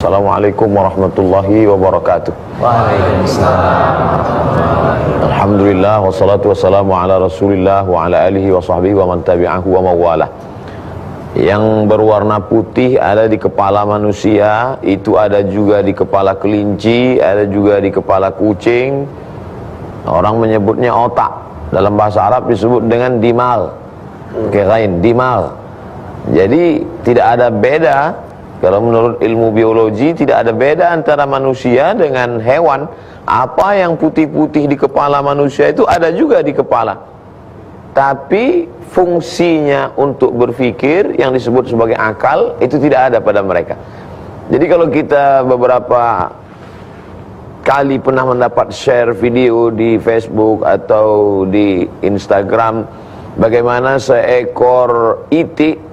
Assalamualaikum warahmatullahi wabarakatuh. Waalaikumsalam. Alhamdulillah wassalatu wassalamu ala Rasulillah wa ala alihi wa sahbihi wa man tabi'ahu wa mawalah. Yang berwarna putih ada di kepala manusia, itu ada juga di kepala kelinci, ada juga di kepala kucing. Orang menyebutnya otak. Dalam bahasa Arab disebut dengan dimal. Kirain dimal. Jadi tidak ada beda. Kalau menurut ilmu biologi tidak ada beda antara manusia dengan hewan. Apa yang putih-putih di kepala manusia itu ada juga di kepala. Tapi fungsinya untuk berpikir yang disebut sebagai akal itu tidak ada pada mereka. Jadi kalau kita beberapa kali pernah mendapat share video di Facebook atau di Instagram bagaimana seekor itik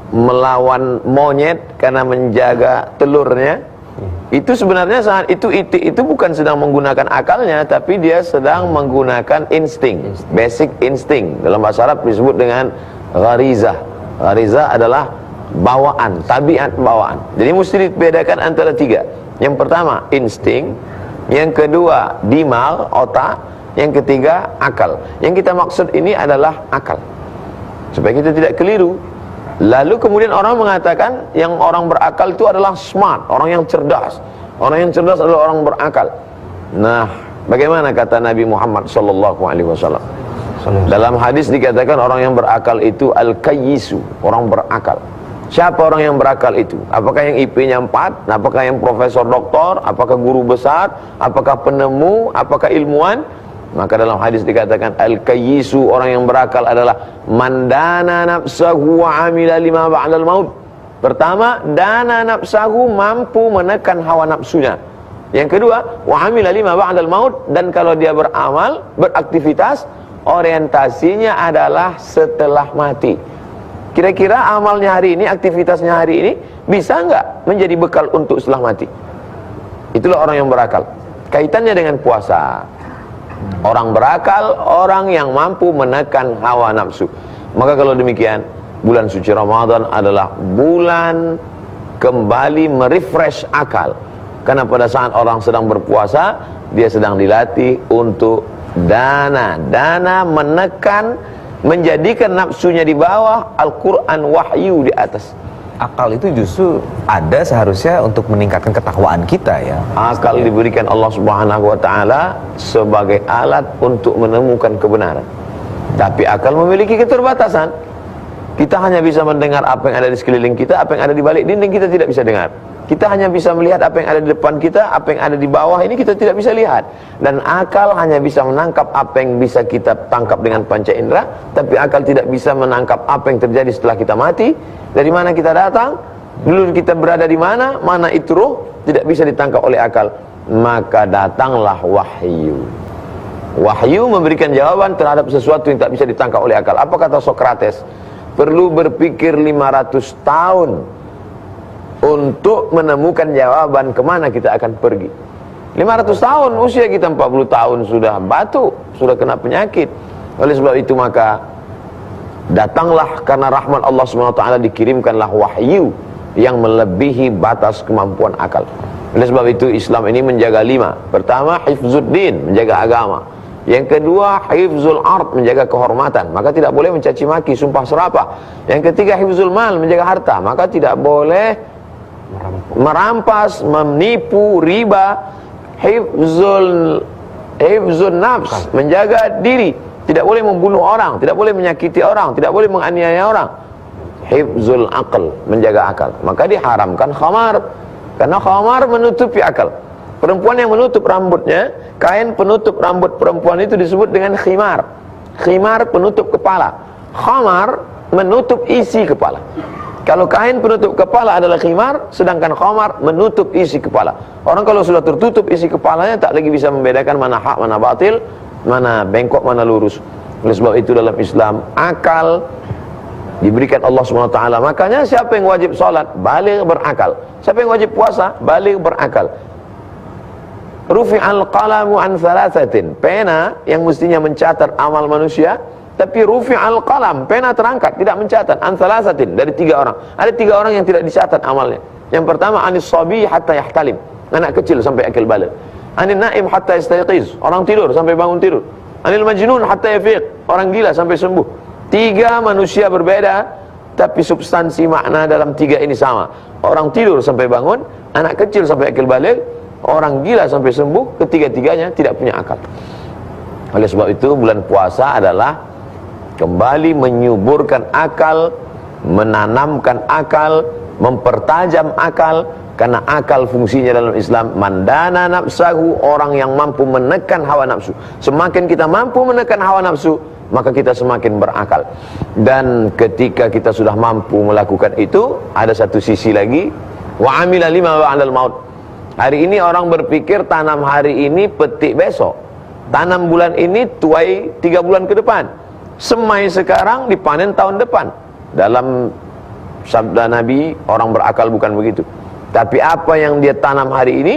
melawan monyet karena menjaga telurnya, itu sebenarnya saat itu itik itu bukan sedang menggunakan akalnya, tapi dia sedang menggunakan insting, basic insting. Dalam bahasa Arab disebut dengan gharizah. Gharizah adalah bawaan, tabiat bawaan. Jadi mesti dibedakan antara tiga. Yang pertama insting, yang kedua dimal, otak, yang ketiga akal. Yang kita maksud ini adalah akal, supaya kita tidak keliru. Lalu kemudian orang mengatakan yang orang berakal itu adalah smart, orang yang cerdas. Orang yang cerdas adalah orang berakal. Nah, bagaimana kata Nabi Muhammad SAW? Dalam hadis dikatakan orang yang berakal itu al-kayyisu, orang berakal. Siapa orang yang berakal itu? Apakah yang IP-nya 4? Apakah yang profesor doktor? Apakah guru besar? Apakah penemu? Apakah ilmuwan? Maka dalam hadis dikatakan al-kayyisu, orang yang berakal adalah mandana nafsahu wa amila lima ba'dal maut. Pertama, dana nafsahu, mampu menekan hawa nafsunya. Yang kedua, wa amila lima ba'dal maut, dan kalau dia beramal, beraktivitas, orientasinya adalah setelah mati. Kira-kira amalnya hari ini, aktivitasnya hari ini bisa enggak menjadi bekal untuk setelah mati? Itulah orang yang berakal. Kaitannya dengan puasa. Orang berakal, orang yang mampu menekan hawa nafsu. Maka kalau demikian, bulan suci Ramadan adalah bulan kembali merefresh akal. Karena pada saat orang sedang berpuasa, dia sedang dilatih untuk dana menekan, menjadikan nafsunya di bawah, Al-Quran wahyu di atas. Akal itu justru ada seharusnya untuk meningkatkan ketakwaan kita, ya. Akal diberikan Allah Subhanahu wa taala sebagai alat untuk menemukan kebenaran. Tapi akal memiliki keterbatasan. Kita hanya bisa mendengar apa yang ada di sekeliling kita, apa yang ada di balik dinding kita tidak bisa dengar. Kita hanya bisa melihat apa yang ada di depan kita, apa yang ada di bawah ini kita tidak bisa lihat. Dan akal hanya bisa menangkap apa yang bisa kita tangkap dengan panca indera, tapi akal tidak bisa menangkap apa yang terjadi setelah kita mati. Dari mana kita datang, dulu kita berada di mana, mana itu ruh, tidak bisa ditangkap oleh akal. Maka datanglah wahyu. Wahyu memberikan jawaban terhadap sesuatu yang tak bisa ditangkap oleh akal. Apa kata Sokrates? Perlu berpikir 500 tahun untuk menemukan jawaban kemana kita akan pergi. 500 tahun, usia kita 40 tahun sudah batuk, sudah kena penyakit. Oleh sebab itu maka datanglah, karena rahmat Allah SWT dikirimkanlah wahyu yang melebihi batas kemampuan akal. Oleh sebab itu Islam ini menjaga 5. Pertama, hifzuddin, menjaga agama. Yang kedua, hifzul ard, menjaga kehormatan. Maka tidak boleh mencaci maki, sumpah serapah. Yang ketiga, hifzul mal, menjaga harta. Maka tidak boleh merampas, menipu, riba. Hifzul nafs, menjaga diri. Tidak boleh membunuh orang, tidak boleh menyakiti orang, tidak boleh menganiaya orang. Hifzul aql, menjaga akal. Maka diharamkan khamar, karena khamar menutupi akal. Perempuan yang menutup rambutnya, kain penutup rambut perempuan itu disebut dengan khimar. Khimar penutup kepala. Khamar menutup isi kepala. Kalau kain penutup kepala adalah khimar, sedangkan khamar menutup isi kepala. Orang kalau sudah tertutup isi kepalanya, tak lagi bisa membedakan mana hak, mana batil, mana bengkok, mana lurus. Oleh sebab itu dalam Islam, akal diberikan Allah SWT. Makanya siapa yang wajib sholat, baligh berakal. Siapa yang wajib puasa, baligh berakal. Rufi'al qalamu an thalathatin, pena yang mestinya mencatat amal manusia, tapi rufi'al qalam, pena terangkat, tidak mencatat, an thalathatin, dari 3 orang. Ada 3 orang yang tidak dicatat amalnya. Yang pertama, anis sabi hatta yahtalim, anak kecil sampai akil balik. Anil naim hatta yastayqiz, orang tidur sampai bangun tidur. Anil majnun hatta yafiq, orang gila sampai sembuh. 3 manusia berbeda, tapi substansi makna dalam 3 ini sama. Orang tidur sampai bangun, anak kecil sampai akil balik, orang gila sampai sembuh, ketiga-tiganya tidak punya akal. Oleh sebab itu bulan puasa adalah kembali menyuburkan akal, menanamkan akal, mempertajam akal. Karena akal fungsinya dalam Islam, mandana nafsahu, orang yang mampu menekan hawa nafsu. Semakin kita mampu menekan hawa nafsu, maka kita semakin berakal. Dan ketika kita sudah mampu melakukan itu, ada satu sisi lagi, wa amila lima ba'dal maut. Hari ini orang berpikir tanam hari ini, petik besok. Tanam bulan ini, tuai 3 bulan ke depan. Semai sekarang, dipanen tahun depan. Dalam sabda Nabi, orang berakal bukan begitu. Tapi apa yang dia tanam hari ini,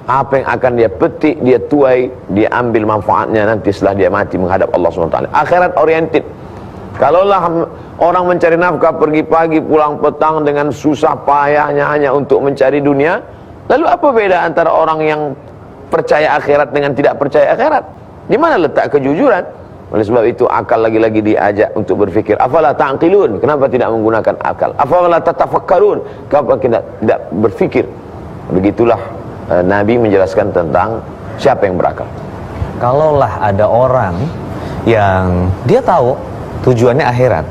apa yang akan dia petik, dia tuai, dia ambil manfaatnya nanti setelah dia mati menghadap Allah SWT. Akhirat oriented. Kalaulah orang mencari nafkah, pergi pagi pulang petang dengan susah payahnya hanya untuk mencari dunia, lalu apa beda antara orang yang percaya akhirat dengan tidak percaya akhirat? Di mana letak kejujuran? Oleh sebab itu akal lagi-lagi diajak untuk berfikir. Afala ta'qilun, kenapa tidak menggunakan akal? Afala tatafakkarun, kenapa tidak berfikir? Begitulah Nabi menjelaskan tentang siapa yang berakal. Kalaulah ada orang yang dia tahu tujuannya akhirat,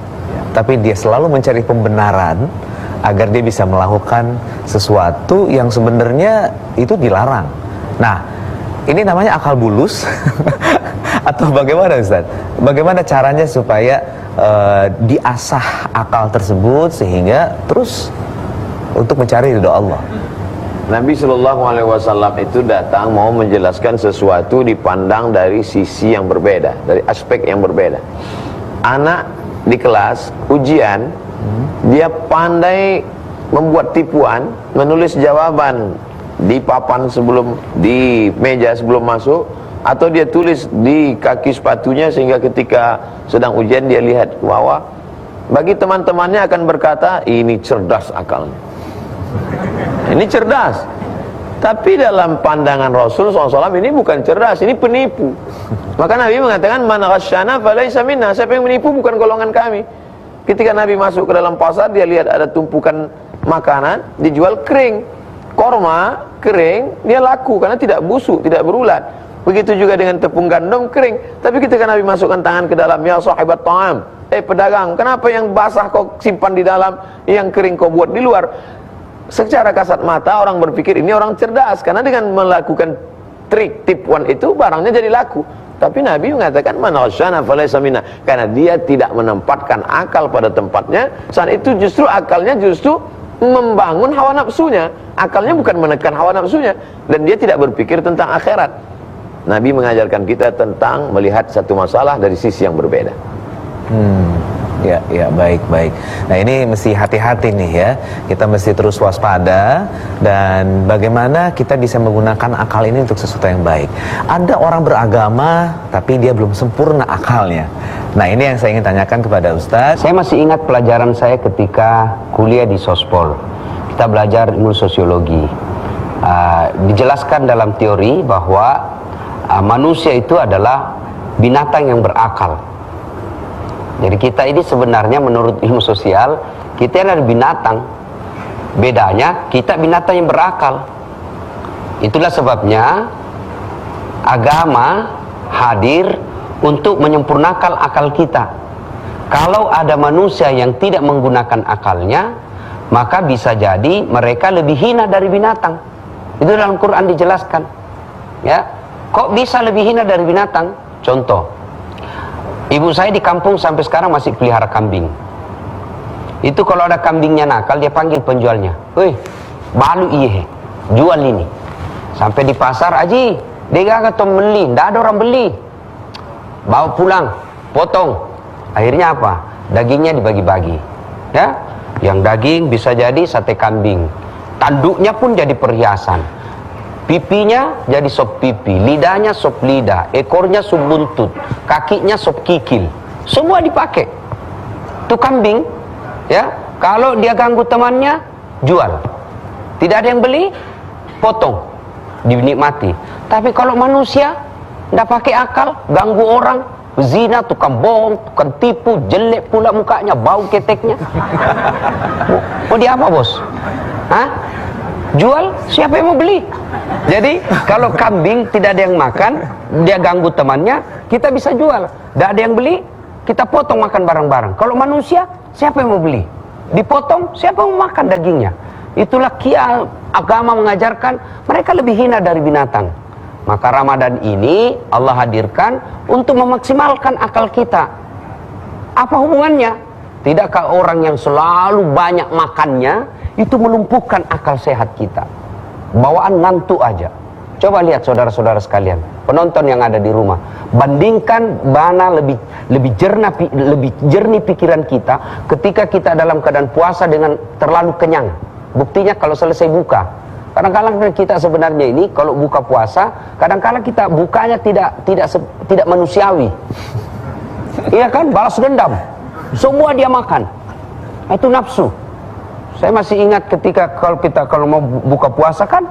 tapi dia selalu mencari pembenaran agar dia bisa melakukan sesuatu yang sebenarnya itu dilarang. Nah, ini namanya akal bulus atau bagaimana Ustaz? Bagaimana caranya supaya diasah akal tersebut sehingga terus untuk mencari ridho Allah? Nabi SAW itu datang mau menjelaskan sesuatu dipandang dari sisi yang berbeda, dari aspek yang berbeda. Anak di kelas ujian, dia pandai membuat tipuan, menulis jawaban di papan sebelum, di meja sebelum masuk, atau dia tulis di kaki sepatunya sehingga ketika sedang ujian dia lihat ke bawah. Bagi teman-temannya akan berkata, ini cerdas akalnya, ini cerdas. Tapi dalam pandangan Rasul SAW ini bukan cerdas, ini penipu. Maka Nabi mengatakan, man ghasyana falaysa minna, siapa yang menipu bukan golongan kami. Ketika Nabi masuk ke dalam pasar, dia lihat ada tumpukan makanan dijual kering, korma kering, dia laku karena tidak busuk, tidak berulat. Begitu juga dengan tepung gandum kering. Tapi ketika Nabi masukkan tangan ke dalam, ya sahibat ta'am, pedagang, kenapa yang basah kau simpan di dalam, yang kering kau buat di luar? Secara kasat mata orang berpikir ini orang cerdas, karena dengan melakukan trik tipuan itu barangnya jadi laku. Tapi Nabi mengatakan man ghasyana falaysa minna, karena dia tidak menempatkan akal pada tempatnya. Saat itu justru akalnya justru membangun hawa nafsunya. Akalnya bukan menekan hawa nafsunya, dan dia tidak berpikir tentang akhirat. Nabi mengajarkan kita tentang melihat satu masalah dari sisi yang berbeda. Ya, baik. Nah, ini mesti hati-hati nih ya. Kita mesti terus waspada, dan bagaimana kita bisa menggunakan akal ini untuk sesuatu yang baik. Ada orang beragama tapi dia belum sempurna akalnya. Nah, ini yang saya ingin tanyakan kepada Ustaz. Saya masih ingat pelajaran saya ketika kuliah di Sospol. Kita belajar ilmu sosiologi. Dijelaskan dalam teori bahwa manusia itu adalah binatang yang berakal. Jadi kita ini sebenarnya menurut ilmu sosial, kita adalah binatang. Bedanya kita binatang yang berakal. Itulah sebabnya agama hadir untuk menyempurnakan akal kita. Kalau ada manusia yang tidak menggunakan akalnya, maka bisa jadi mereka lebih hina dari binatang. Itu dalam Quran dijelaskan. Ya, kok bisa lebih hina dari binatang? Contoh, ibu saya di kampung sampai sekarang masih pelihara kambing. Itu kalau ada kambingnya nakal, dia panggil penjualnya, "Woi, balu iye, jual ini." Sampai di pasar, "Aji, dia gak beli, ndak ada orang beli." Bawa pulang, potong. Akhirnya apa? Dagingnya dibagi-bagi. Ya, yang daging bisa jadi sate kambing, tanduknya pun jadi perhiasan, pipinya jadi sop pipi, lidahnya sop lidah, ekornya sop buntut, kakinya sop kikil, semua dipakai. Itu kambing, ya. Kalau dia ganggu temannya, jual. Tidak ada yang beli, potong, dinikmati. Tapi kalau manusia tidak pakai akal, ganggu orang, zina, tukang bohong, tukang tipu, jelek pula mukanya, bau keteknya. Mau dia apa, bos? Hah? Jual, siapa yang mau beli? Jadi kalau kambing tidak ada yang makan, dia ganggu temannya, kita bisa jual. Tidak ada yang beli, kita potong makan bareng-bareng. Kalau manusia, siapa yang mau beli? Dipotong, siapa yang mau makan dagingnya? Itulah agama mengajarkan mereka lebih hina dari binatang. Maka Ramadan ini Allah hadirkan untuk memaksimalkan akal kita. Apa hubungannya? Tidakkah orang yang selalu banyak makannya itu melumpuhkan akal sehat kita? Bawaan ngantuk aja. Coba lihat saudara-saudara sekalian, penonton yang ada di rumah, bandingkan mana lebih jernih pikiran kita ketika kita dalam keadaan puasa dengan terlalu kenyang. Buktinya kalau selesai buka, kadang-kadang kita sebenarnya ini kalau buka puasa, kadang-kadang kita bukanya tidak manusiawi. Iya kan, balas dendam. Semua dia makan. Itu nafsu. Saya masih ingat ketika kalau mau buka puasa kan,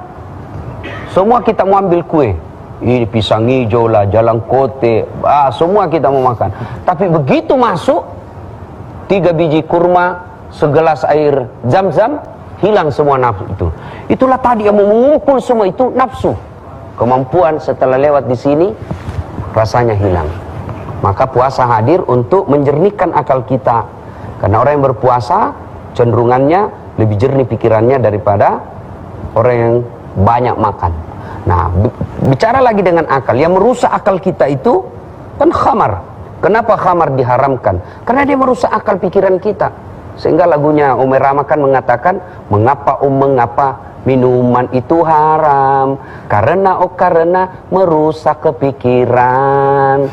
semua kita mau ambil kue. Ini pisang hijau lah, jalang kote, semua kita mau makan. Tapi begitu masuk 3 biji kurma, segelas air zam-zam, hilang semua nafsu itu. Itulah tadi yang mengumpul semua itu nafsu. Kemampuan setelah lewat di sini rasanya hilang. Maka puasa hadir untuk menjernihkan akal kita. Karena orang yang berpuasa cenderungannya lebih jernih pikirannya daripada orang yang banyak makan. Nah, bicara lagi dengan akal, yang merusak akal kita itu kan khamar. Kenapa khamar diharamkan? Karena dia merusak akal pikiran kita. Sehingga lagunya Umar Rama kan mengatakan, mengapa minuman itu haram? Karena merusak kepikiran.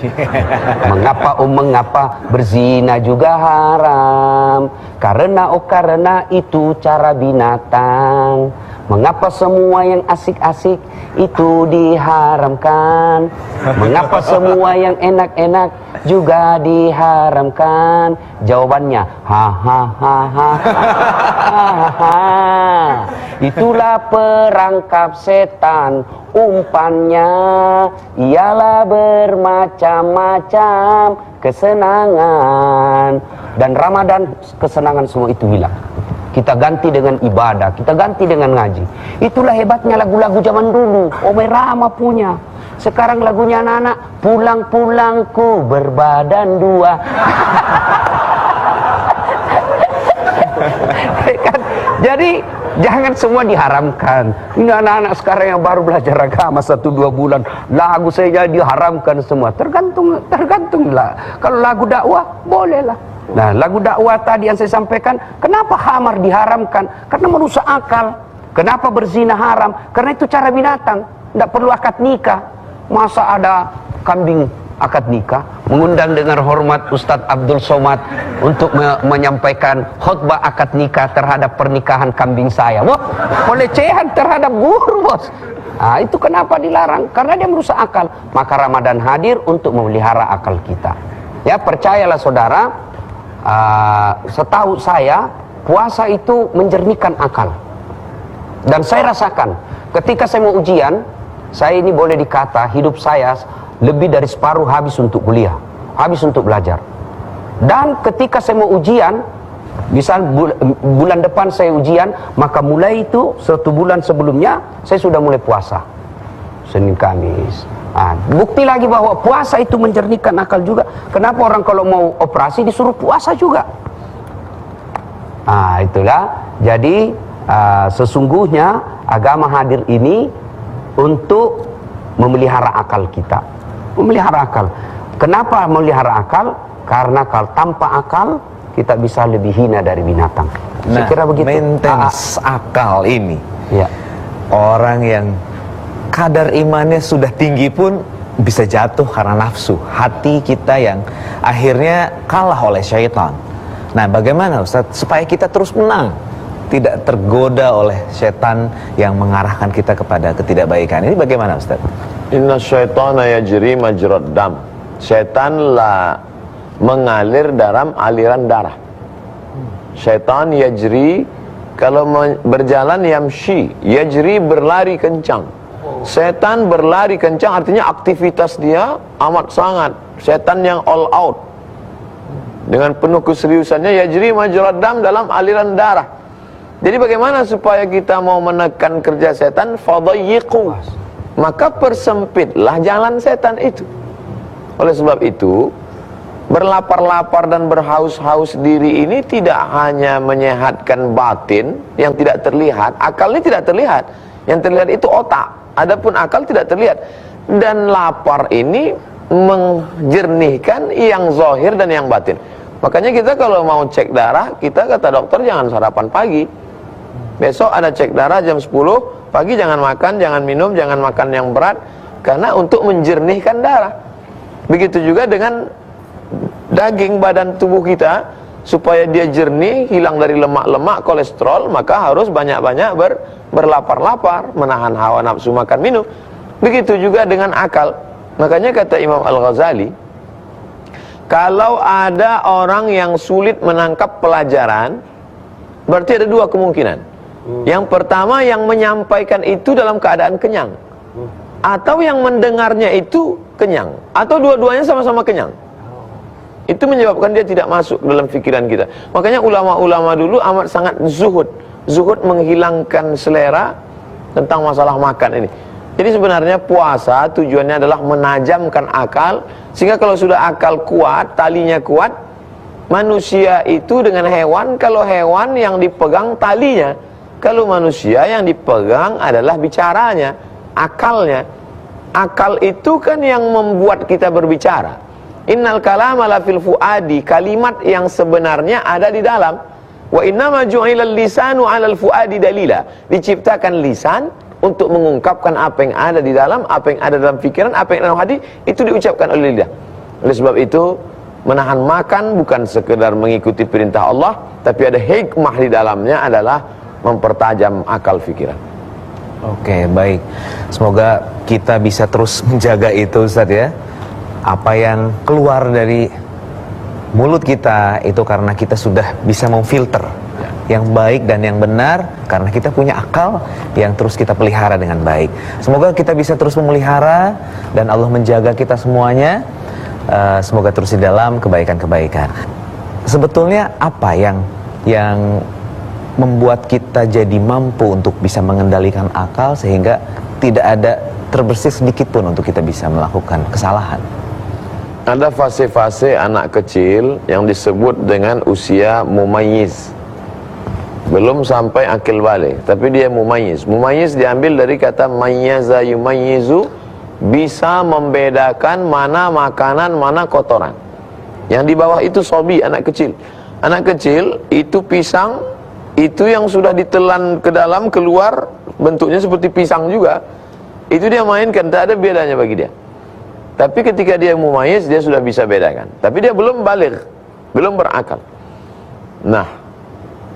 Mengapa berzina juga haram? Karena itu cara binatang. Mengapa semua yang asik-asik itu diharamkan? Mengapa semua yang enak-enak juga diharamkan? Jawabannya, itulah perangkap setan. Umpannya ialah bermacam-macam kesenangan. Dan Ramadan kesenangan semua itu hilang. Kita ganti dengan ibadah, kita ganti dengan ngaji. Itulah hebatnya lagu-lagu zaman dulu. Omar Rama punya. Sekarang lagunya anak-anak, pulang-pulangku berbadan dua. Jadi jangan semua diharamkan. Ini anak-anak sekarang yang baru belajar agama 1-2 bulan, lagu saya diharamkan semua. Tergantung lah. Kalau lagu dakwah bolehlah. Nah, lagu dakwah tadi yang saya sampaikan, kenapa khamar diharamkan? Karena merusak akal. Kenapa berzina haram? Karena itu cara binatang. Tidak perlu akad nikah. Masa ada kambing akad nikah? Mengundang dengan hormat Ustadz Abdul Somad untuk menyampaikan khutbah akad nikah terhadap pernikahan kambing saya. Wah, pelecehan terhadap guru, bos. Nah, itu kenapa dilarang? Karena dia merusak akal. Maka Ramadan hadir untuk memelihara akal kita. Ya, percayalah saudara, setahu saya puasa itu menjernihkan akal. Dan saya rasakan ketika saya mau ujian, saya ini boleh dikata hidup saya lebih dari separuh habis untuk kuliah, habis untuk belajar. Dan ketika saya mau ujian, misal bulan depan saya ujian, maka mulai itu 1 bulan sebelumnya saya sudah mulai puasa, Senin Kamis. Bukti lagi bahwa puasa itu menjernihkan akal juga. Kenapa orang kalau mau operasi disuruh puasa juga? Itulah. Jadi sesungguhnya agama hadir ini untuk memelihara akal kita. Memelihara akal. Kenapa memelihara akal? Karena kalau tanpa akal kita bisa lebih hina dari binatang. Nah, saya kira begitu. Maintenance akal ini, ya. Orang yang kadar imannya sudah tinggi pun bisa jatuh karena nafsu hati kita yang akhirnya kalah oleh syaitan. Nah, bagaimana Ustaz supaya kita terus menang, tidak tergoda oleh setan yang mengarahkan kita kepada ketidakbaikan? Ini bagaimana Ustaz? Inna syaitana yajri majrad dam. Setanlah mengalir dalam aliran darah. Syaitan yajri Kalau berjalan yamshi, yajri berlari kencang. Setan berlari kencang artinya aktivitas dia amat sangat. Setan yang all out. Dengan penuh keseriusannya yajri majrad dam, dalam aliran darah. Jadi bagaimana supaya kita mau menekan kerja setan? Fadayyiqu. Maka persempitlah jalan setan itu. Oleh sebab itu, berlapar-lapar dan berhaus-haus diri ini tidak hanya menyehatkan batin yang tidak terlihat, akalnya tidak terlihat. Yang terlihat itu otak, adapun akal tidak terlihat. Dan lapar ini menjernihkan yang zahir dan yang batin. Makanya kita kalau mau cek darah, kita kata dokter jangan sarapan pagi. Besok ada cek darah jam 10 pagi, jangan makan, jangan minum, jangan makan yang berat, karena untuk menjernihkan darah. Begitu juga dengan daging badan tubuh kita, supaya dia jernih, hilang dari lemak-lemak, kolesterol, maka harus banyak-banyak berlapar-lapar, menahan hawa nafsu makan minum. Begitu juga dengan akal. Makanya kata Imam Al-Ghazali, kalau ada orang yang sulit menangkap pelajaran, berarti ada dua kemungkinan. Yang pertama, yang menyampaikan itu dalam keadaan kenyang, atau yang mendengarnya itu kenyang, atau dua-duanya sama-sama kenyang. Itu menyebabkan dia tidak masuk dalam pikiran kita. Makanya ulama-ulama dulu amat sangat zuhud. Zuhud menghilangkan selera tentang masalah makan ini. Jadi sebenarnya puasa tujuannya adalah menajamkan akal, sehingga kalau sudah akal kuat, talinya kuat, manusia itu dengan hewan, kalau hewan yang dipegang talinya, kalau manusia yang dipegang adalah bicaranya, akalnya. Akal itu kan yang membuat kita berbicara. Innal kalama la fil fuadi, kalimat yang sebenarnya ada di dalam. Wa innama ju'ilal lisanu 'alal fuadi dalila. Diciptakan lisan untuk mengungkapkan apa yang ada di dalam, apa yang ada dalam pikiran, apa yang ada dalam hati, itu diucapkan oleh lidah. Oleh sebab itu, menahan makan bukan sekedar mengikuti perintah Allah, tapi ada hikmah di dalamnya adalah mempertajam akal pikiran. Oke, baik. Semoga kita bisa terus menjaga itu, Ustaz ya. Apa yang keluar dari mulut kita itu karena kita sudah bisa memfilter yang baik dan yang benar, karena kita punya akal yang terus kita pelihara dengan baik. Semoga kita bisa terus memelihara dan Allah menjaga kita semuanya. Semoga terus di dalam kebaikan-kebaikan. Sebetulnya apa yang membuat kita jadi mampu untuk bisa mengendalikan akal sehingga tidak ada terbersih sedikit pun untuk kita bisa melakukan kesalahan? Ada fase-fase anak kecil yang disebut dengan usia mumayyiz. Belum sampai akil balik, tapi dia mumayyiz. Mumayyiz diambil dari kata mayyaza yumayyizu, bisa membedakan mana makanan, mana kotoran. Yang di bawah itu sobi, anak kecil. Anak kecil itu pisang, itu yang sudah ditelan ke dalam, keluar, bentuknya seperti pisang juga. Itu dia mainkan, tak ada bedanya bagi dia. Tapi ketika dia mumayyiz, dia sudah bisa bedakan. Tapi dia belum baligh, belum berakal. Nah,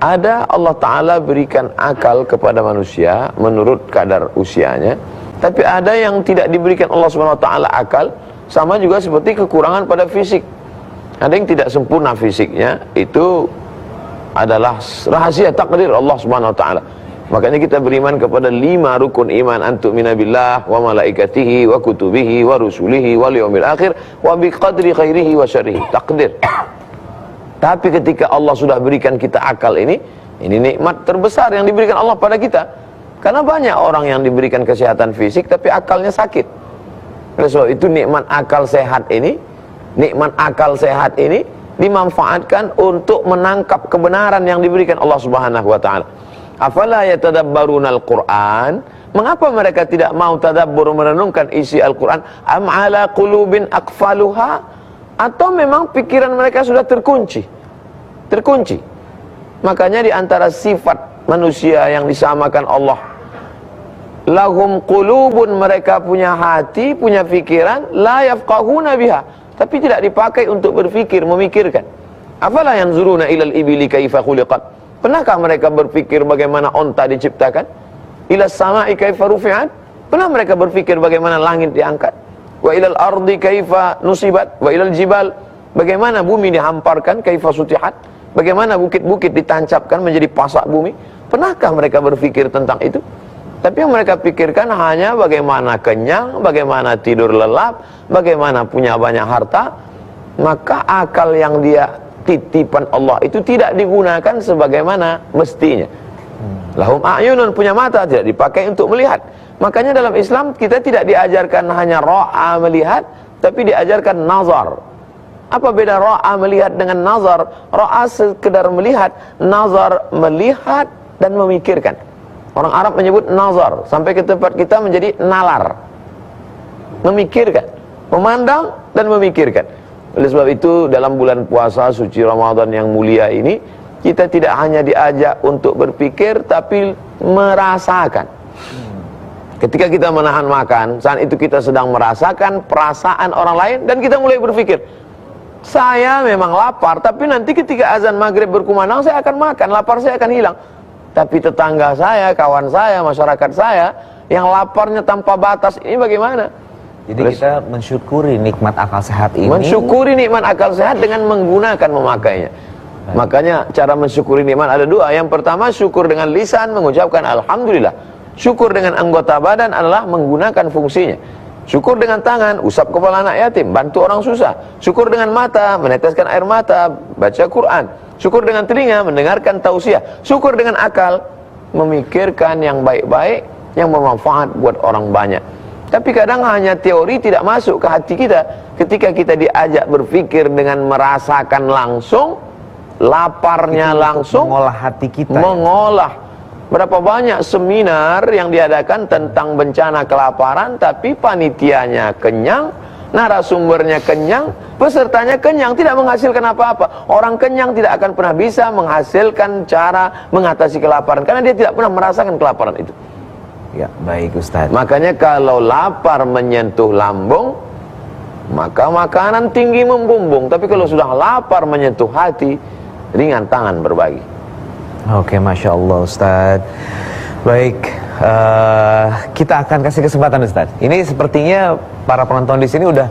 ada Allah Ta'ala berikan akal kepada manusia menurut kadar usianya. Tapi ada yang tidak diberikan Allah SWT akal, sama juga seperti kekurangan pada fisik. Ada yang tidak sempurna fisiknya, itu adalah rahasia takdir Allah SWT. Makanya kita beriman kepada 5 rukun iman, antu'mina billah wa malaikatihi wa kutubihi wa rusulihi wal yaumil akhir wa biqadri khairihi wa syarrihi, takdir. Tapi ketika Allah sudah berikan kita akal ini nikmat terbesar yang diberikan Allah pada kita. Karena banyak orang yang diberikan kesehatan fisik tapi akalnya sakit. Oleh sebab itu nikmat akal sehat ini dimanfaatkan untuk menangkap kebenaran yang diberikan Allah Subhanahu wa taala. Afala yatadabbarunal Qur'an? Mengapa mereka tidak mau tadabbur, merenungkan isi Al-Qur'an? Am ala qulubin aqfaluha? Atau memang pikiran mereka sudah terkunci? Makanya di antara sifat manusia yang disamakan Allah, lahum qulubun, mereka punya hati, punya pikiran, la yafqahuna biha, tapi tidak dipakai untuk berpikir, memikirkan. Afala yanzuruna ilal ibili kaifa khuliqat? Pernahkah mereka berpikir bagaimana onta diciptakan? Ila sama'i kaifa rufi'at? Pernah mereka berpikir bagaimana langit diangkat? Wa ilal ardi kaifa nusibat? Wa ilal jibal, bagaimana bumi dihamparkan? Kaifa sutihat? Bagaimana bukit-bukit ditancapkan menjadi pasak bumi? Pernahkah mereka berpikir tentang itu? Tapi yang mereka pikirkan hanya bagaimana kenyang, bagaimana tidur lelap, bagaimana punya banyak harta. Maka akal yang dia titipan Allah itu tidak digunakan sebagaimana mestinya. Lahum a'yunun, punya mata, tidak dipakai untuk melihat. Makanya dalam Islam kita tidak diajarkan hanya ra'a, melihat, tapi diajarkan nazar. Apa beda ra'a melihat dengan nazar? Ra'a sekedar melihat, nazar melihat dan memikirkan. Orang Arab menyebut nazar, sampai ke tempat kita menjadi nalar. Memikirkan, memandang dan memikirkan. Oleh sebab itu dalam bulan puasa suci Ramadan yang mulia ini, kita tidak hanya diajak untuk berpikir, tapi merasakan. Ketika kita menahan makan, saat itu kita sedang merasakan perasaan orang lain, dan kita mulai berpikir, saya memang lapar, tapi nanti ketika azan maghrib berkumandang, saya akan makan, lapar saya akan hilang. Tapi tetangga saya, kawan saya, masyarakat saya yang laparnya tanpa batas, ini bagaimana? Jadi kita mensyukuri nikmat akal sehat ini. Mensyukuri nikmat akal sehat dengan menggunakan memakainya. Makanya cara mensyukuri nikmat ada dua. Yang pertama, syukur dengan lisan, mengucapkan alhamdulillah. Syukur dengan anggota badan adalah menggunakan fungsinya. Syukur dengan tangan, usap kepala anak yatim, bantu orang susah. Syukur dengan mata, meneteskan air mata, baca Quran. Syukur dengan telinga, mendengarkan tausiah. Syukur dengan akal, memikirkan yang baik-baik, yang bermanfaat buat orang banyak. Tapi kadang hanya teori tidak masuk ke hati kita. Ketika kita diajak berpikir dengan merasakan langsung, laparnya itu langsung, mengolah hati kita. mengolah. Berapa banyak seminar yang diadakan tentang bencana kelaparan, tapi panitianya kenyang, narasumbernya kenyang, pesertanya kenyang, tidak menghasilkan apa-apa. Orang kenyang tidak akan pernah bisa menghasilkan cara mengatasi kelaparan, karena dia tidak pernah merasakan kelaparan itu. Ya, baik Ustaz. Makanya kalau lapar menyentuh lambung, maka makanan tinggi membumbung. Tapi kalau sudah lapar menyentuh hati, ringan tangan berbagi. Oke, Masya Allah Ustaz. Baik, kita akan kasih kesempatan Ustaz. Ini sepertinya para penonton di sini udah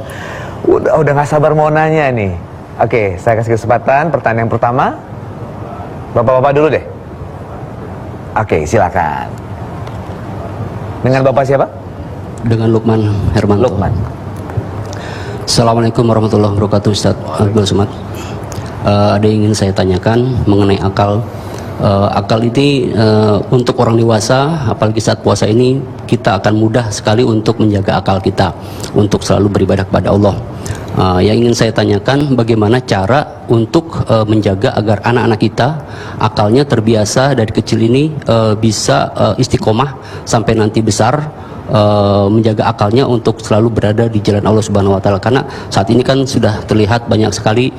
nggak sabar mau nanya nih. Oke, saya kasih kesempatan. Pertanyaan yang pertama, bapak-bapak dulu deh. Oke, silakan. Dengan bapak siapa? Dengan Lukman Hermanto. Lukman. Assalamualaikum warahmatullahi wabarakatuh, Ustaz Abdul Somad. Ada yang ingin saya tanyakan mengenai akal. Akal ini untuk orang dewasa, apalagi saat puasa ini, kita akan mudah sekali untuk menjaga akal kita untuk selalu beribadah kepada Allah. Yang ingin saya tanyakan, bagaimana cara untuk menjaga agar anak-anak kita akalnya terbiasa dari kecil ini bisa istiqomah sampai nanti besar, menjaga akalnya untuk selalu berada di jalan Allah Subhanahu wa taala. Karena saat ini kan sudah terlihat banyak sekali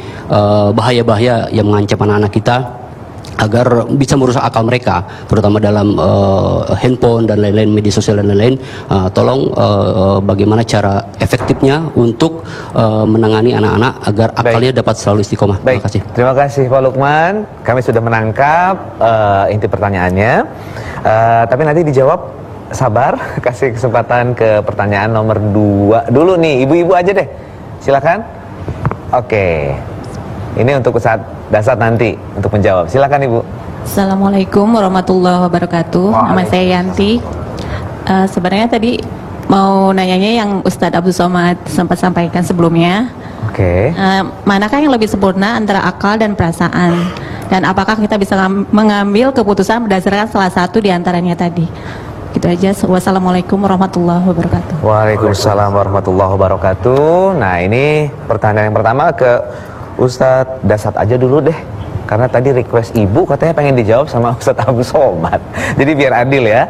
bahaya-bahaya yang mengancam anak-anak kita agar bisa merusak akal mereka, terutama dalam handphone dan lain-lain, media sosial dan lain-lain. Tolong bagaimana cara efektifnya untuk menangani anak-anak agar akalnya dapat selalu istiqomah. Baik, Terima kasih. terima kasih Pak Lukman. Kami sudah menangkap inti pertanyaannya. Tapi nanti dijawab, sabar, kasih kesempatan ke pertanyaan nomor 2 dulu nih. Ibu-ibu aja deh, silakan. Oke, ini untuk Ustaz Dasat nanti untuk menjawab. Silakan Ibu. Assalamualaikum warahmatullahi wabarakatuh. Nama saya Yanti. Sebenarnya tadi mau nanyanya yang Ustadz Abdul Somad sempat sampaikan sebelumnya. Oke. Manakah yang lebih sempurna antara akal dan perasaan? Dan apakah kita bisa mengambil keputusan berdasarkan salah satu di antaranya tadi? Gitu aja. Wassalamualaikum warahmatullahi wabarakatuh. Waalaikumsalam warahmatullahi wabarakatuh. Nah, ini pertanyaan yang pertama ke Ustadz Dasat aja dulu deh, karena tadi request ibu katanya pengen dijawab sama Ustadz Abdul Somad. Jadi biar adil ya.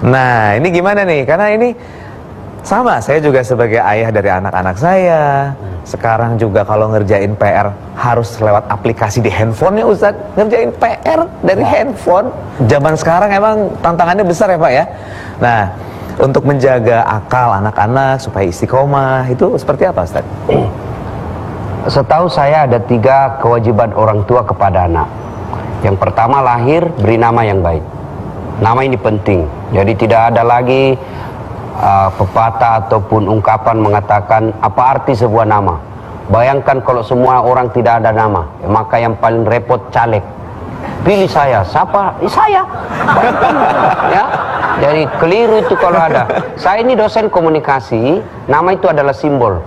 Nah, ini gimana nih? Karena ini sama, saya juga sebagai ayah dari anak-anak saya. Sekarang juga kalau ngerjain PR harus lewat aplikasi di handphonenya Ustadz. Ngerjain PR dari handphone. Zaman sekarang emang tantangannya besar ya Pak ya. Nah, untuk menjaga akal anak-anak supaya istiqomah itu seperti apa Ustadz? Setahu saya ada 3 kewajiban orang tua kepada anak. Yang pertama, lahir, beri nama yang baik. Nama ini penting. Jadi tidak ada lagi pepatah ataupun ungkapan mengatakan apa arti sebuah nama. Bayangkan kalau semua orang tidak ada nama, maka yang paling repot caleg. pilih saya. Siapa? Saya. Ya. Jadi keliru itu kalau ada. Saya ini dosen komunikasi, nama itu adalah simbol.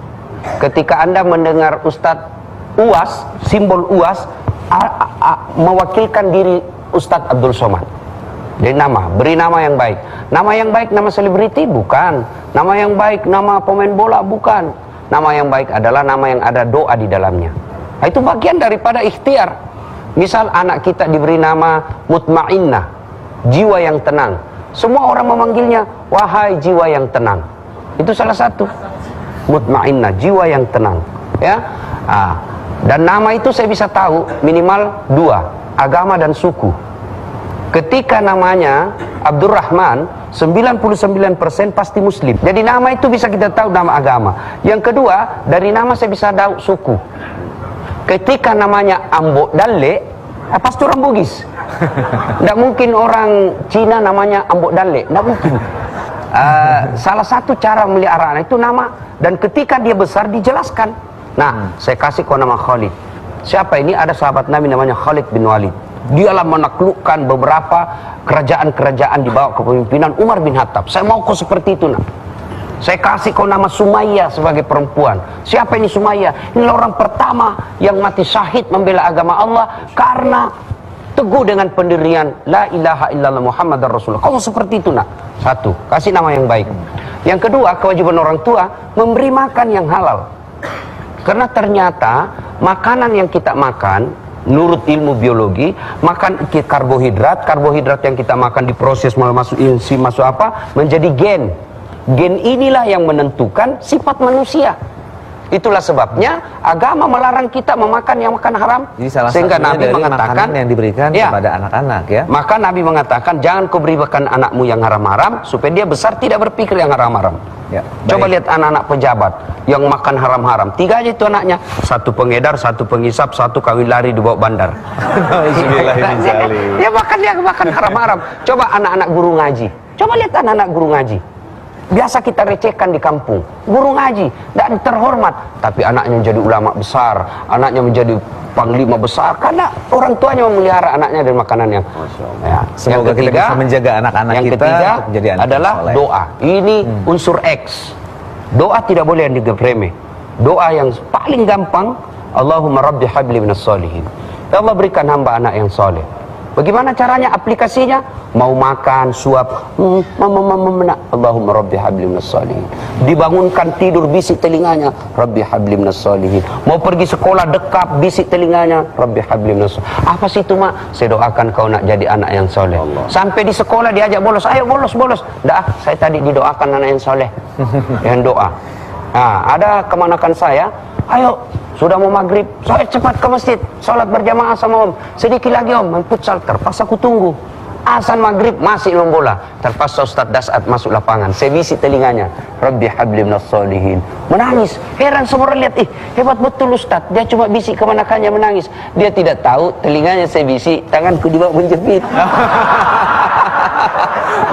Ketika Anda mendengar Ustadz UAS, simbol UAS mewakilkan diri Ustadz Abdul Somad. Jadi nama, beri nama yang baik. Nama yang baik nama selebriti? Bukan. Nama yang baik nama pemain bola? Bukan. Nama yang baik adalah nama yang ada doa di dalamnya. Nah, itu bagian daripada ikhtiar. Misal anak kita diberi nama Mutmainnah, jiwa yang tenang. Semua orang memanggilnya wahai jiwa yang tenang. Itu salah satu. Mutmainnah, jiwa yang tenang. Ya. Dan nama itu saya bisa tahu minimal 2, agama dan suku. Ketika namanya Abdurrahman, 99% pasti muslim. Jadi nama itu bisa kita tahu nama agama. Yang kedua, dari nama saya bisa tahu suku. Ketika namanya Ambo Dalle, pasti orang Bugis. Tidak mungkin orang Cina namanya Ambo Dalle, tidak mungkin. Salah satu cara melihara anak itu nama, dan ketika dia besar dijelaskan. Nah, saya kasih kau nama Khalid. Siapa ini? Ada sahabat Nabi namanya Khalid bin Walid. Dialah menaklukkan beberapa kerajaan-kerajaan di bawah kepemimpinan Umar bin Khattab. Saya mau kau seperti itu, nak. Saya kasih kau nama Sumayyah sebagai perempuan. Siapa ini Sumayyah? Inilah orang pertama yang mati syahid membela agama Allah karena teguh dengan pendirian La ilaha illallah Muhammadar Rasulullah. Kau seperti itu, nak. Satu, kasih nama yang baik. Yang kedua, kewajiban orang tua memberi makan yang halal. Karena ternyata makanan yang kita makan, menurut ilmu biologi, makan karbohidrat yang kita makan diproses masuk enzim, masuk apa, menjadi gen. Gen inilah yang menentukan sifat manusia. Itulah sebabnya agama melarang kita memakan yang makan haram. Jadi salah sehingga satunya Nabi dari mengatakan makanan yang diberikan kepada anak-anak, ya. Maka Nabi mengatakan jangan kau berikan anakmu yang haram-haram supaya dia besar tidak berpikir yang haram-haram. Ya, coba lihat anak-anak pejabat yang makan haram-haram. 3 aja itu anaknya. 1 pengedar, 1 penghisap, 1 kawin lari di bawah bandar. Dia makan haram-haram. Coba anak-anak guru ngaji. Coba lihat anak-anak guru ngaji. Biasa kita recehkan di kampung. Guru ngaji, tidak terhormat. Tapi anaknya menjadi ulama besar, anaknya menjadi panglima besar, karena orang tuanya memelihara anaknya dari makanan yang ya. Semoga kita bisa menjaga anak-anak yang kita ketiga untuk menjadi anak adalah soleh. doa. Ini unsur X. Doa tidak boleh yang dianggap remeh. Doa yang paling gampang, Allahumma rabbi habli minas solihin. Ya Allah, berikan hamba anak yang soleh. Bagaimana caranya, aplikasinya? Mau makan, suap, Allahumma rabbi habli minas solihin. Dibangunkan tidur, bisik telinganya, rabbi habli minas solihin. Mau pergi sekolah, dekap, bisik telinganya, rabbi habli minas solihin. Apa sih itu, mak? Saya doakan kau nak jadi anak yang soleh. Sampai di sekolah diajak bolos, ayo bolos. Dah, saya tadi didoakan anak yang soleh. Yang doa. Nah, ada kemanakan saya, ayo, sudah mau maghrib, saya cepat ke masjid, sholat berjamaah sama om. Sedikit lagi om, main futsal, terpaksa aku tunggu. Azan maghrib masih belum bola, terpaksa Ustaz Dasat masuk lapangan. Saya bisik telinganya, Rabbi habli minas solihin. Menangis, heran semua orang lihat, hebat betul Ustaz. Dia cuma bisik kemanakannya menangis. Dia tidak tahu telinganya saya bisik, tanganku dibawa menjepit.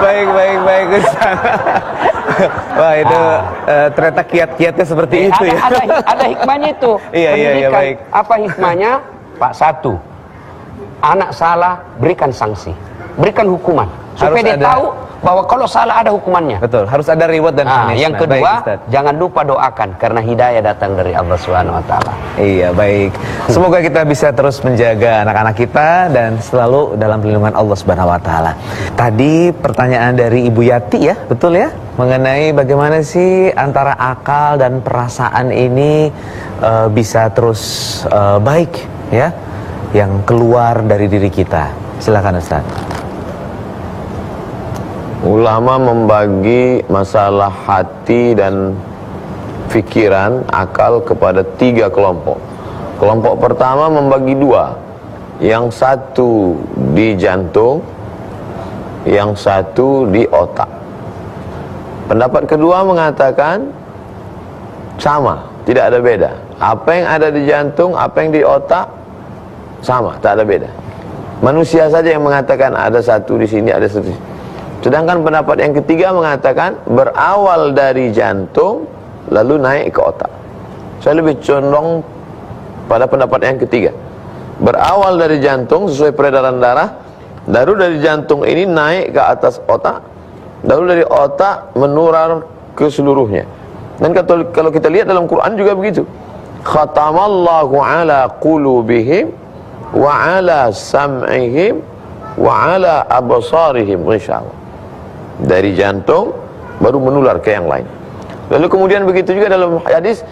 Baik Ustaz. Wah, itu ternyata kiat-kiatnya seperti itu ya. Ada hikmahnya itu. Iya, baik. Apa hikmahnya? Pak, 1, anak salah berikan sanksi, berikan hukuman supaya dia tahu bahwa kalau salah ada hukumannya. Betul, harus ada reward dan punishment. Yang kedua, jangan lupa doakan karena hidayah datang dari Allah Subhanahu wa taala. Iya, baik. Semoga kita bisa terus menjaga anak-anak kita dan selalu dalam perlindungan Allah Subhanahu wa taala. Tadi pertanyaan dari Ibu Yati ya, betul ya? Mengenai bagaimana sih antara akal dan perasaan ini bisa terus baik ya, yang keluar dari diri kita. Silakan Ustaz. Ulama membagi masalah hati dan fikiran, akal kepada 3 kelompok. Kelompok pertama membagi 2. Yang satu di jantung, yang satu di otak. Pendapat kedua mengatakan sama, tidak ada beda. Apa yang ada di jantung, apa yang di otak sama, tak ada beda. Manusia saja yang mengatakan ada satu di sini, ada satu di sini. Sedangkan pendapat yang ketiga mengatakan berawal dari jantung lalu naik ke otak. Saya lebih condong pada pendapat yang ketiga. berawal dari jantung sesuai peredaran darah, lalu dari jantung ini naik ke atas otak, lalu dari otak menular ke seluruhnya. Dan kalau kita lihat dalam Quran juga begitu. Khatamallahu ala qulubihim wa ala sam'ihim wa ala absarihim ghishawa. Dari jantung baru menular ke yang lain. Lalu kemudian begitu juga dalam hadis,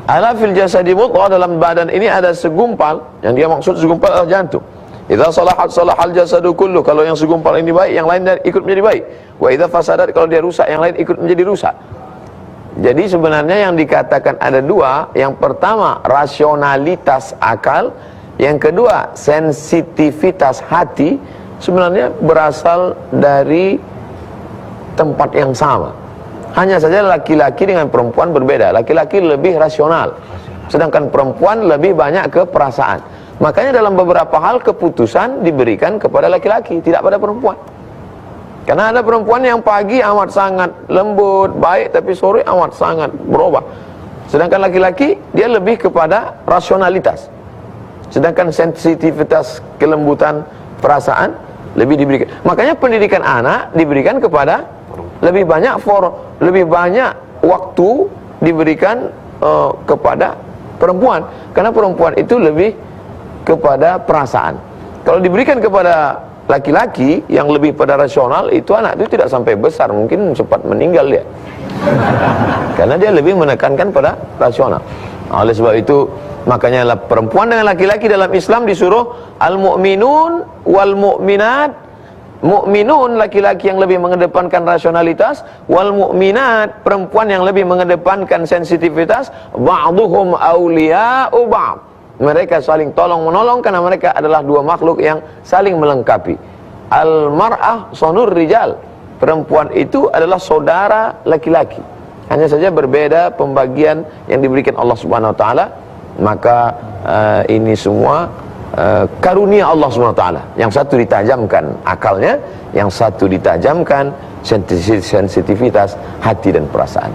ala fil jasadi mudghah, dalam badan ini ada segumpal, yang dia maksud segumpal adalah jantung. Idza salahat salahal jasadu kullu, kalau yang segumpal ini baik, yang lain ikut menjadi baik. Wa idza fasadat, kalau dia rusak, yang lain ikut menjadi rusak. Jadi sebenarnya yang dikatakan ada dua, yang pertama rasionalitas akal, yang kedua sensitivitas hati, sebenarnya berasal dari tempat yang sama. Hanya saja laki-laki dengan perempuan berbeda. Laki-laki lebih rasional, sedangkan perempuan lebih banyak ke perasaan. Makanya dalam beberapa hal keputusan diberikan kepada laki-laki, tidak pada perempuan. Karena ada perempuan yang pagi amat sangat lembut, baik, tapi sore amat sangat berubah. Sedangkan laki-laki dia lebih kepada rasionalitas. Sedangkan sensitivitas, kelembutan perasaan lebih diberikan. Makanya pendidikan anak diberikan kepada lebih banyak waktu diberikan kepada perempuan, karena perempuan itu lebih kepada perasaan. Kalau diberikan kepada laki-laki yang lebih pada rasional, itu anak itu tidak sampai besar, mungkin cepat meninggal dia. Karena dia lebih menekankan pada rasional. Oleh sebab itu, makanya perempuan dengan laki-laki dalam Islam disuruh al-mu'minun wal mu'minat. Mu'minun laki-laki yang lebih mengedepankan rasionalitas, wal mu'minat perempuan yang lebih mengedepankan sensitivitas, ba'duhum awliya'u ba'd. Mereka saling tolong menolong karena mereka adalah dua makhluk yang saling melengkapi. Al mar'ah sonur rijal. Perempuan itu adalah saudara laki-laki. Hanya saja berbeda pembagian yang diberikan Allah Subhanahu wa taala. Maka ini semua karunia Allah SWT. Yang satu ditajamkan akalnya, yang satu ditajamkan sensitivitas hati dan perasaan.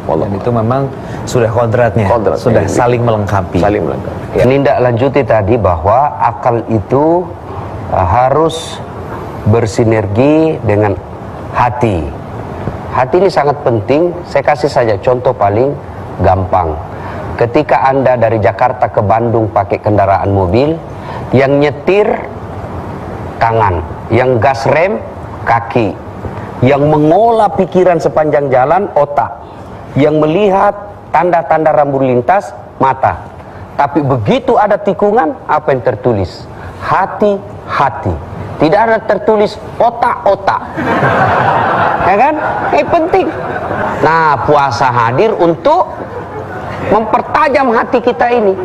Dan itu memang sudah kodratnya, sudah saling melengkapi. Saling melengkapi. Ya. Menindaklanjuti tadi bahwa akal itu harus bersinergi dengan hati. Hati ini sangat penting. Saya kasih saja contoh paling gampang. Ketika Anda dari Jakarta ke Bandung pakai kendaraan mobil, yang nyetir tangan, yang gas rem kaki, yang mengolah pikiran sepanjang jalan otak, yang melihat tanda-tanda rambu lintas mata. Tapi begitu ada tikungan, apa yang tertulis? Hati-hati. Tidak ada tertulis otak-otak. Ya kan? Penting. Nah, puasa hadir untuk mempertajam hati kita ini.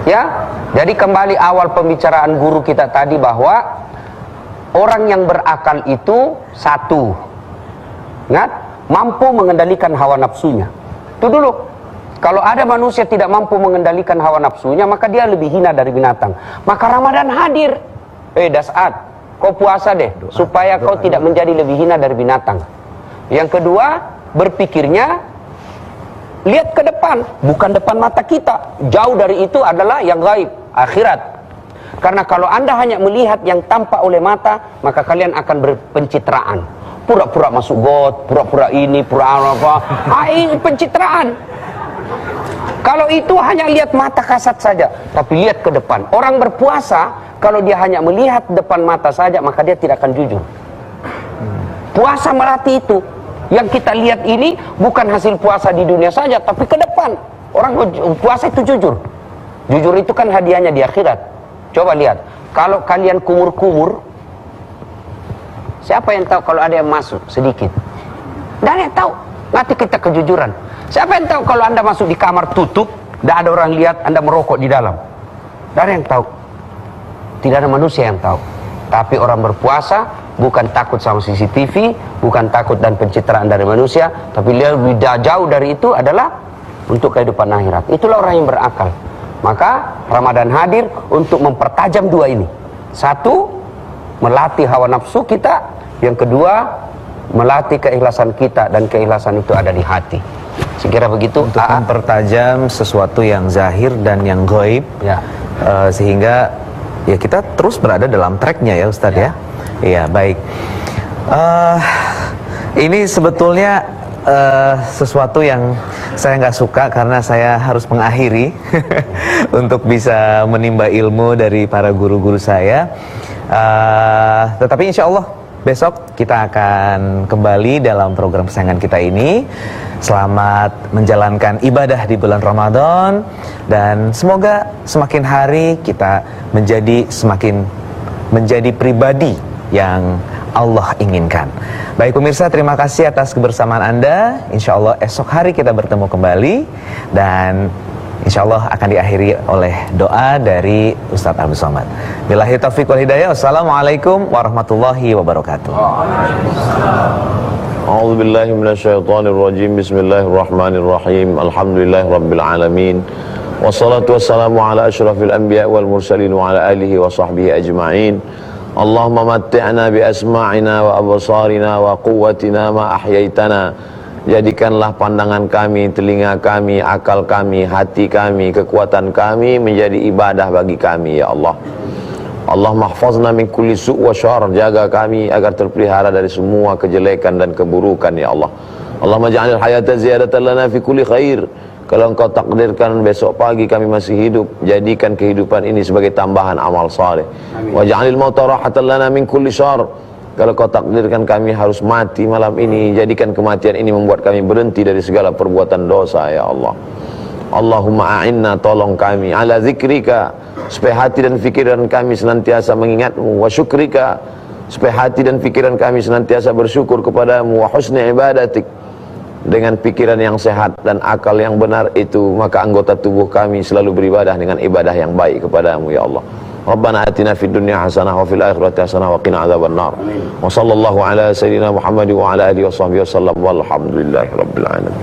Ya. Jadi kembali awal pembicaraan guru kita tadi bahwa orang yang berakal itu satu, ingat, mampu mengendalikan hawa nafsunya. Itu dulu. Kalau ada manusia tidak mampu mengendalikan hawa nafsunya, maka dia lebih hina dari binatang. Maka Ramadan hadir. Das'ad, kau puasa deh, supaya kau tidak menjadi lebih hina dari binatang. Yang kedua, berpikirnya lihat ke depan, bukan depan mata kita. Jauh dari itu adalah yang gaib, akhirat. Karena kalau Anda hanya melihat yang tampak oleh mata, maka kalian akan berpencitraan. Pura-pura masuk got, pura-pura ini, pura-pura apa. Ini pencitraan. Kalau itu hanya lihat mata kasat saja, tapi lihat ke depan. Orang berpuasa, kalau dia hanya melihat depan mata saja, maka dia tidak akan jujur. Puasa melatih itu. Yang kita lihat ini bukan hasil puasa di dunia saja, tapi ke depan. Orang puasa itu jujur. Jujur itu kan hadiahnya di akhirat. Coba lihat, kalau kalian kumur-kumur, siapa yang tahu kalau ada yang masuk sedikit? Tidak ada yang tahu. Nanti kita kejujuran. Siapa yang tahu kalau Anda masuk di kamar tutup, tidak ada orang lihat Anda merokok di dalam? Tidak ada yang tahu. Tidak ada manusia yang tahu. Tapi orang berpuasa bukan takut sama CCTV, bukan takut dan pencitraan dari manusia, tapi dia lebih jauh dari itu adalah untuk kehidupan akhirat. Itulah orang yang berakal. Maka Ramadan hadir untuk mempertajam dua ini. Satu, melatih hawa nafsu kita. Yang kedua, melatih keikhlasan kita, dan keikhlasan itu ada di hati. Sekira begitu. Untuk mempertajam sesuatu yang zahir dan yang gaib. Ya. sehingga ya kita terus berada dalam tracknya ya Ustadz ya. Iya, baik. Ini sebetulnya sesuatu yang saya nggak suka karena saya harus mengakhiri untuk bisa menimba ilmu dari para guru-guru saya. Tetapi insya Allah besok kita akan kembali dalam program kesayangan kita ini. Selamat menjalankan ibadah di bulan Ramadan, dan semoga semakin hari kita semakin menjadi pribadi yang Allah inginkan. Baik pemirsa, terima kasih atas kebersamaan Anda. Insya Allah esok hari kita bertemu kembali, dan insya Allah akan diakhiri oleh doa dari Ustadz Abdul Somad. Billahi taufiq wal hidayah. Wassalamualaikum warahmatullahi wabarakatuh. A'udzu billahi minasyaitonir rajim. Bismillahirrahmanirrahim. Alhamdulillahi rabbil alamin. Wassalatu wassalamu ala asyrafil anbiya wal mursalin wa ala alihi wa sahbihi ajma'in. Allahumma matti'na bi asma'ina wa absarina wa quwwatina ma ahyaitana. Jadikanlah pandangan kami, telinga kami, akal kami, hati kami, kekuatan kami menjadi ibadah bagi kami ya Allah. Allah mahfazna min kulli su' wa syar, jaga kami agar terpelihara dari semua kejelekan dan keburukan ya Allah. Allahumma ja'alil hayata ziyadatan lana fi kulli khair. Kalau Engkau takdirkan besok pagi kami masih hidup, jadikan kehidupan ini sebagai tambahan amal saleh. Wa ja'alil mauta rahatan lana min kulli syar. Kalau Kau takdirkan kami harus mati malam ini, jadikan kematian ini membuat kami berhenti dari segala perbuatan dosa ya Allah. Allahumma a'inna, tolong kami, ala zikrika, supaya hati dan fikiran kami senantiasa mengingat-Mu, wa syukrika, supaya hati dan fikiran kami senantiasa bersyukur kepadamu, wa husni ibadatik, dengan pikiran yang sehat dan akal yang benar itu, maka anggota tubuh kami selalu beribadah dengan ibadah yang baik kepadamu ya Allah. Rabbana atina fid dunya hasanah wa fil akhirati hasanah wa qina adzabannar. Wa sallallahu ala sayyidina Muhammad wa ala alihi wa sahbihi wasallam walhamdulillahi rabbil alamin.